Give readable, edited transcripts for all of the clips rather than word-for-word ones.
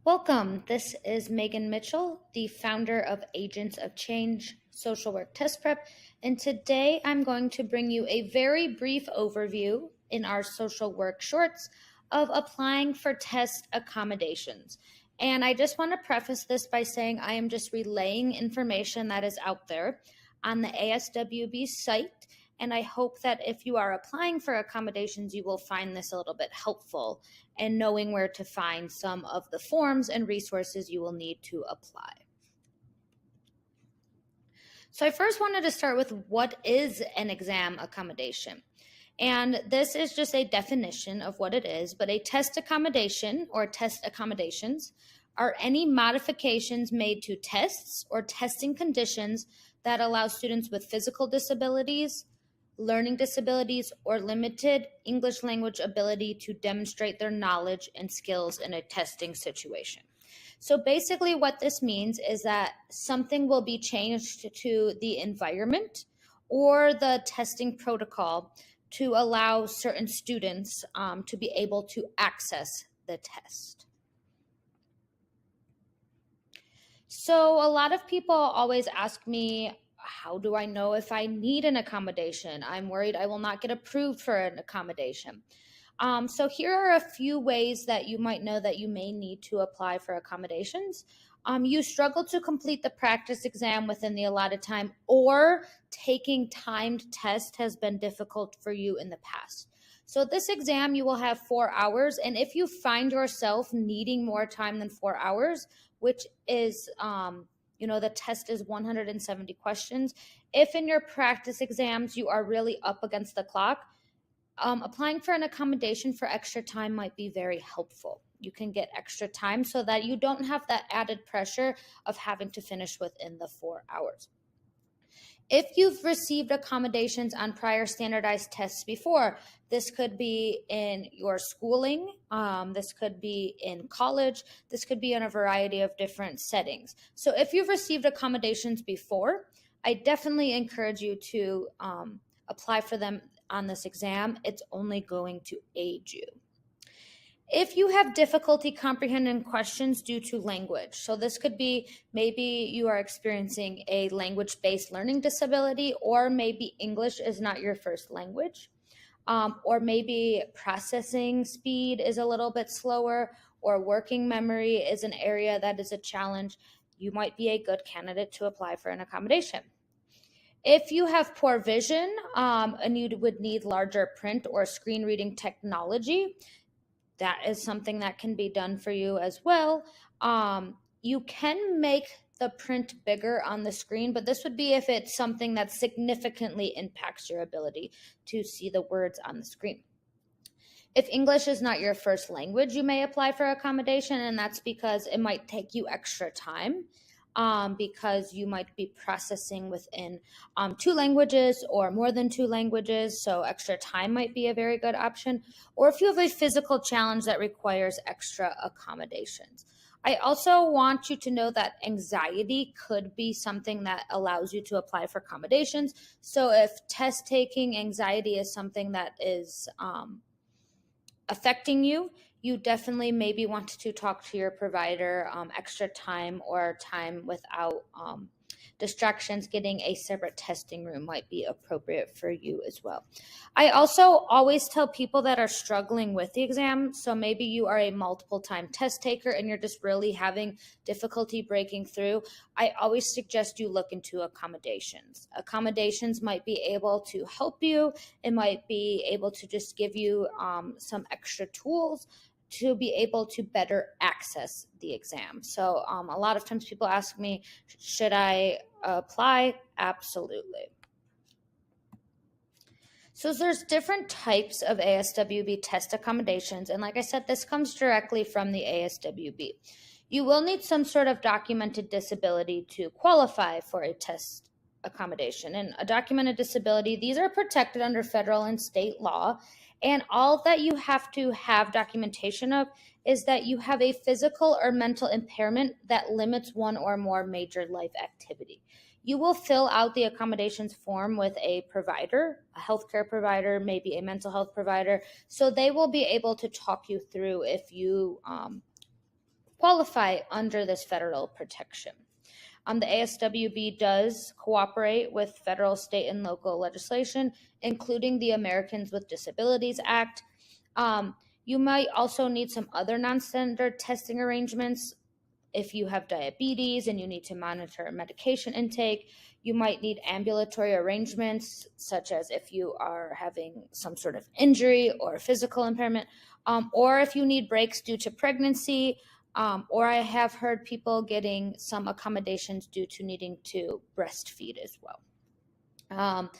Welcome. This is Megan Mitchell, the founder of Agents of Change Social Work Test Prep, and today I'm going to bring you a very brief overview in our social work shorts of applying for test accommodations. And I just want to preface this by saying I am just relaying information that is out there on the ASWB site. And I hope that if you are applying for accommodations, you will find this a little bit helpful and knowing where to find some of the forms and resources you will need to apply. So I first wanted to start with what is an exam accommodation. And this is just a definition of what it is, but a test accommodation or test accommodations are any modifications made to tests or testing conditions that allow students with physical disabilities, learning disabilities, or limited English language ability to demonstrate their knowledge and skills in a testing situation. So basically what this means is that something will be changed to the environment or the testing protocol to allow certain students to be able to access the test. So a lot of people always ask me, how do I know if I need an accommodation? I'm worried I will not get approved for an accommodation. So here are a few ways that you might know that you may need to apply for accommodations. You struggle to complete the practice exam within the allotted time, or taking timed tests has been difficult for you in the past. So this exam, you will have 4 hours. And if you find yourself needing more time than 4 hours, which is, the test is 170 questions. If in your practice exams you are really up against the clock, applying for an accommodation for extra time might be very helpful. You can get extra time so that you don't have that added pressure of having to finish within the 4 hours. If you've received accommodations on prior standardized tests before, this could be in your schooling, this could be in college, this could be in a variety of different settings. So if you've received accommodations before, I definitely encourage you to apply for them on this exam. It's only going to aid you. If you have difficulty comprehending questions due to language, so this could be maybe you are experiencing a language-based learning disability, or maybe English is not your first language, or maybe processing speed is a little bit slower, or working memory is an area that is a challenge, you might be a good candidate to apply for an accommodation. If you have poor vision and you would need larger print or screen reading technology, that is something that can be done for you as well. You can make the print bigger on the screen, but this would be if it's something that significantly impacts your ability to see the words on the screen. If English is not your first language, you may apply for accommodation, and that's because it might take you extra time. Because you might be processing within 2 languages or more than 2 languages, so extra time might be a very good option, or if you have a physical challenge that requires extra accommodations. I also want you to know that anxiety could be something that allows you to apply for accommodations. So if test taking anxiety is something that is affecting you, you definitely maybe want to talk to your provider. Extra time or time without distractions, getting a separate testing room might be appropriate for you as well. I also always tell people that are struggling with the exam, so maybe you are a multiple time test taker and you're just really having difficulty breaking through, I always suggest you look into accommodations. Accommodations might be able to help you. It might be able to just give you some extra tools to be able to better access the exam. So a lot of times people ask me, should I apply? Absolutely. So there's different types of ASWB test accommodations. And like I said, this comes directly from the ASWB. You will need some sort of documented disability to qualify for a test accommodation. And a documented disability, these are protected under federal and state law. And all that you have to have documentation of is that you have a physical or mental impairment that limits one or more major life activity. You will fill out the accommodations form with a provider, a healthcare provider, maybe a mental health provider. So they will be able to talk you through if you qualify under this federal protection. The ASWB does cooperate with federal, state, and local legislation, including the Americans with Disabilities Act. You might also need some other non-standard testing arrangements. If you have diabetes and you need to monitor medication intake, you might need ambulatory arrangements, such as if you are having some sort of injury or physical impairment, or if you need breaks due to pregnancy, or I have heard people getting some accommodations due to needing to breastfeed as well.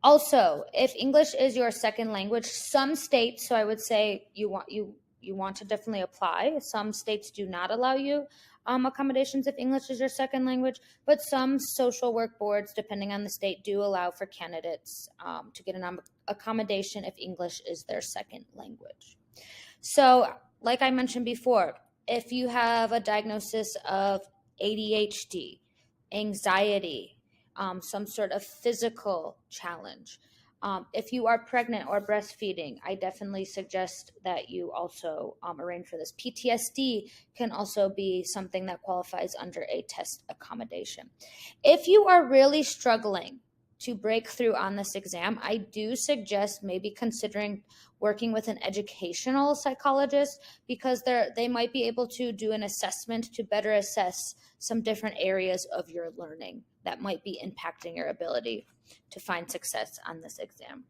Also, if English is your second language, some states, so I would say you want to definitely apply. Some states do not allow you accommodations if English is your second language, but some social work boards, depending on the state, do allow for candidates to get an accommodation if English is their second language. So, like I mentioned before, if you have a diagnosis of ADHD, anxiety, some sort of physical challenge, if you are pregnant or breastfeeding, I definitely suggest that you also arrange for this. PTSD can also be something that qualifies under a test accommodation. If you are really struggling to break through on this exam, I do suggest maybe considering working with an educational psychologist, because they might be able to do an assessment to better assess some different areas of your learning that might be impacting your ability to find success on this exam.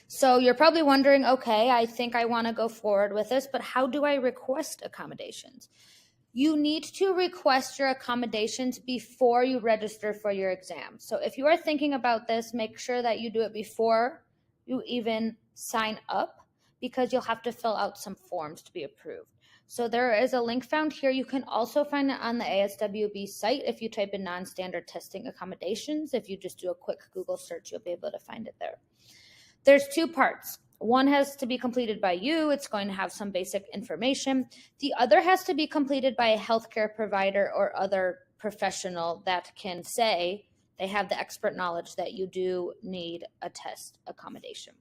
So you're probably wondering, okay, I think I want to go forward with this, but how do I request accommodations? You need to request your accommodations before you register for your exam. So if you are thinking about this, make sure that you do it before you even sign up, because you'll have to fill out some forms to be approved. So there is a link found here. You can also find it on the ASWB site if you type in non-standard testing accommodations. If you just do a quick Google search, you'll be able to find it there. There's two parts. One has to be completed by you. It's going to have some basic information. The other has to be completed by a healthcare provider or other professional that can say they have the expert knowledge that you do need a test accommodation.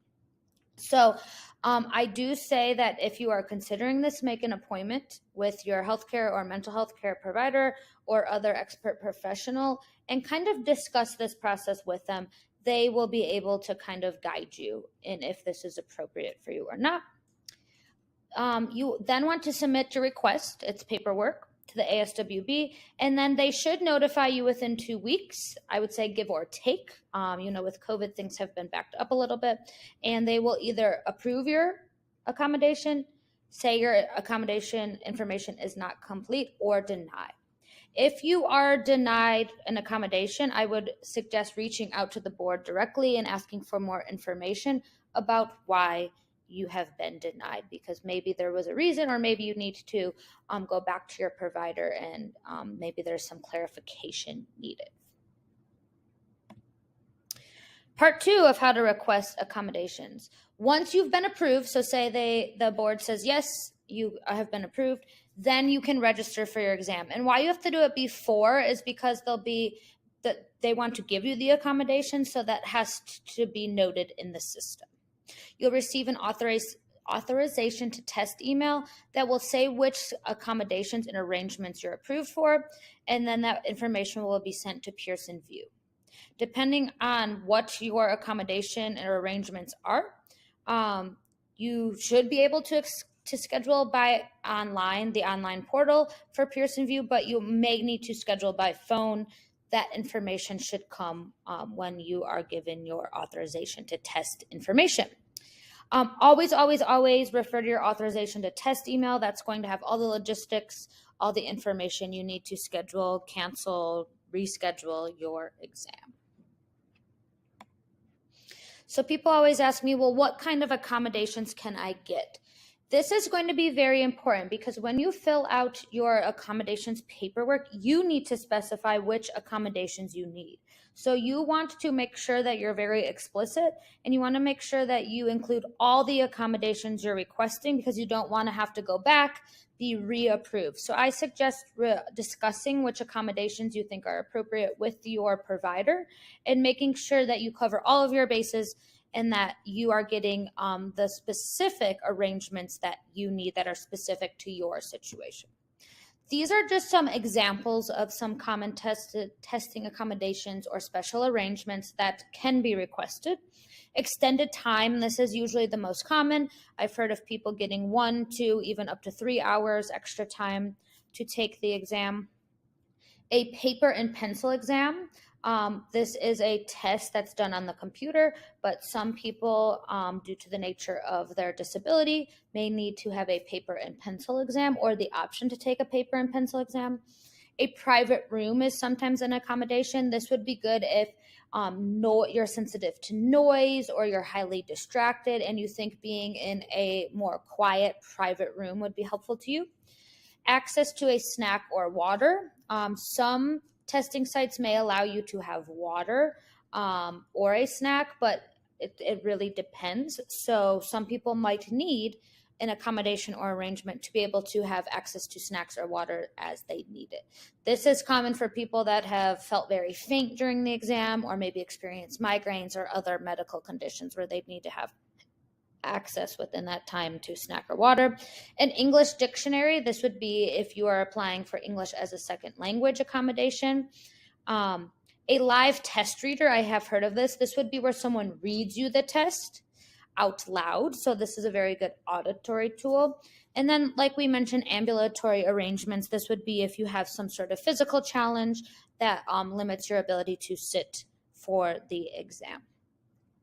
So I do say that if you are considering this, make an appointment with your healthcare or mental health care provider or other expert professional and kind of discuss this process with them. They will be able to kind of guide you in if this is appropriate for you or not. You then want to submit your request. It's paperwork to the ASWB, and then they should notify you within 2 weeks. I would say give or take. With COVID, things have been backed up a little bit, and they will either approve your accommodation, say your accommodation information is not complete, or deny. If you are denied an accommodation, I would suggest reaching out to the board directly and asking for more information about why you have been denied, because maybe there was a reason, or maybe you need to go back to your provider and maybe there's some clarification needed. Part 2 of how to request accommodations. Once you've been approved, so say the board says, yes, you have been approved, then you can register for your exam. And why you have to do it before is because they want to give you the accommodation, so that has to be noted in the system. You'll receive an authorization to test email that will say which accommodations and arrangements you're approved for, and then that information will be sent to Pearson VUE. Depending on what your accommodation and arrangements are, you should be able to schedule by the online portal for Pearson VUE, but you may need to schedule by phone. That information should come when you are given your authorization to test information. Always refer to your authorization to test email. That's going to have all the logistics, all the information you need to schedule, cancel, reschedule your exam. So people always ask me, well, what kind of accommodations can I get? This is going to be very important, because when you fill out your accommodations paperwork, you need to specify which accommodations you need. So you want to make sure that you're very explicit, and you want to make sure that you include all the accommodations you're requesting, because you don't want to have to go back, be reapproved. So I suggest discussing which accommodations you think are appropriate with your provider and making sure that you cover all of your bases and that you are getting the specific arrangements that you need that are specific to your situation. These are just some examples of some common testing accommodations or special arrangements that can be requested. Extended time, this is usually the most common. I've heard of people getting 1, 2, even up to 3 hours extra time to take the exam. A paper and pencil exam. This is a test that's done on the computer, but some people, due to the nature of their disability, may need to have a paper and pencil exam or the option to take a paper and pencil exam. A private room is sometimes an accommodation. This would be good if you're sensitive to noise or you're highly distracted and you think being in a more quiet private room would be helpful to you. Access to a snack or water. Some testing sites may allow you to have water or a snack, but it really depends. So some people might need an accommodation or arrangement to be able to have access to snacks or water as they need it. This is common for people that have felt very faint during the exam or maybe experienced migraines or other medical conditions where they need to have access within that time to snack or water. An English dictionary, this would be if you are applying for English as a second language accommodation. A live test reader, I have heard of this. This would be where someone reads you the test out loud. So this is a very good auditory tool. And then, like we mentioned, ambulatory arrangements. This would be if you have some sort of physical challenge that limits your ability to sit for the exam.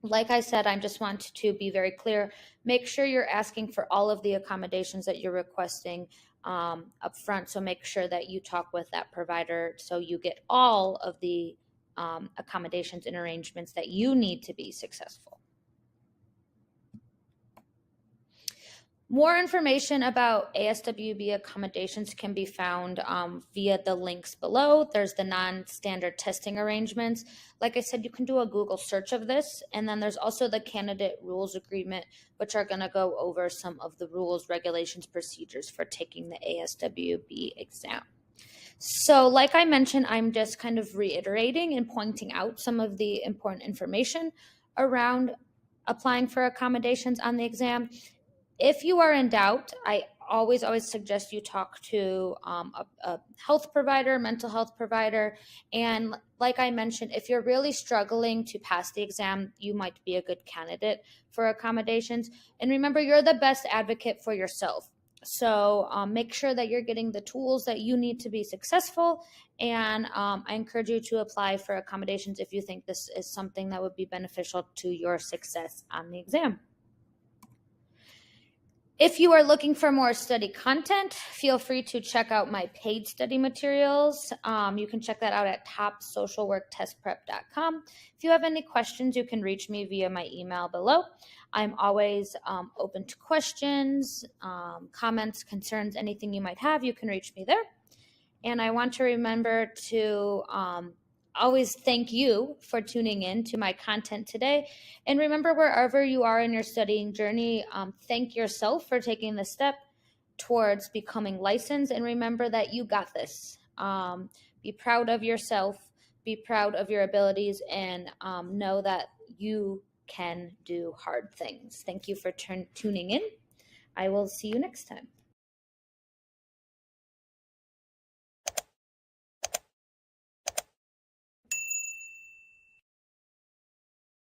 Like I said, I just want to be very clear. Make sure you're asking for all of the accommodations that you're requesting up front. So make sure that you talk with that provider so you get all of the accommodations and arrangements that you need to be successful. More information about ASWB accommodations can be found via the links below. There's the non-standard testing arrangements. Like I said, you can do a Google search of this. And then there's also the candidate rules agreement, which are going to go over some of the rules, regulations, procedures for taking the ASWB exam. So like I mentioned, I'm just kind of reiterating and pointing out some of the important information around applying for accommodations on the exam. If you are in doubt, I always suggest you talk to a health provider, mental health provider. And like I mentioned, if you're really struggling to pass the exam, you might be a good candidate for accommodations. And remember, you're the best advocate for yourself. So make sure that you're getting the tools that you need to be successful. And I encourage you to apply for accommodations if you think this is something that would be beneficial to your success on the exam. If you are looking for more study content, feel free to check out my paid study materials. You can check that out at topsocialworktestprep.com. If you have any questions, you can reach me via my email below. I'm always open to questions, comments, concerns, anything you might have, you can reach me there. And I want to remember to always thank you for tuning in to my content today. And remember, wherever you are in your studying journey, thank yourself for taking the step towards becoming licensed. And remember that you got this. Be proud of yourself, be proud of your abilities, and know that you can do hard things. Thank you for tuning in. I will see you next time.